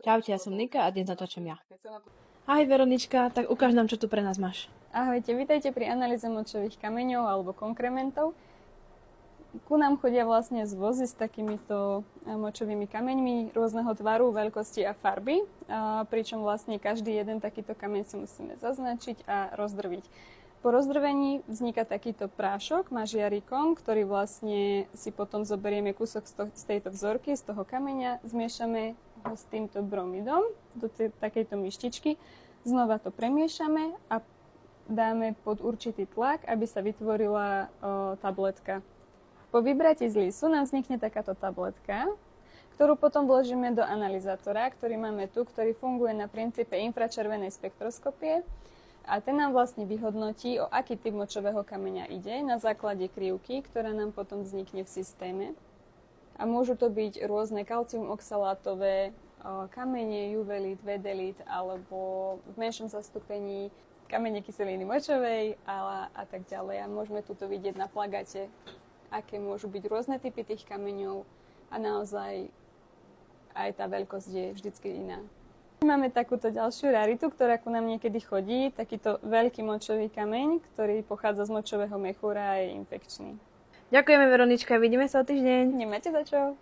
Čaute, ja som Nika a dnes natáčam ja. Ahoj Veronička, tak ukáž nám, čo tu pre nás máš. Ahojte, vítajte pri analýze močových kameňov alebo konkrementov. Ku nám chodia vlastne zvozy s takýmito močovými kameňmi rôzneho tvaru, veľkosti a farby, pričom vlastne každý jeden takýto kameň si musíme zaznačiť a rozdrviť. Po rozdrvení vzniká takýto prášok mažiarikom, ktorý vlastne si potom zoberieme kúsok z tejto vzorky, z toho kameňa, zmiešame ho s týmto bromidom do takejto myštičky, znova to premiešame a dáme pod určitý tlak, aby sa vytvorila tabletka. Po vybratí z lisu nám vznikne takáto tabletka, ktorú potom vložíme do analyzátora, ktorý máme tu, ktorý funguje na princípe infračervenej spektroskopie. A ten nám vlastne vyhodnotí, o aký typ močového kameňa ide na základe krivky, ktorá nám potom vznikne v systéme. A môžu to byť rôzne kalcium oxalátové kamene, juvelít, vedelít alebo v menšom zastúpení kamene kyseliny močovej a tak ďalej. A môžeme tuto vidieť na plagáte, aké môžu byť rôzne typy tých kameňov a naozaj aj tá veľkosť je vždycky iná. Máme takúto ďalšiu raritu, ktorá ku nám niekedy chodí, takýto veľký močový kameň, ktorý pochádza z močového mechúra a je infekčný. Ďakujeme Veronička, vidíme sa o týždeň. Nemáte za čo?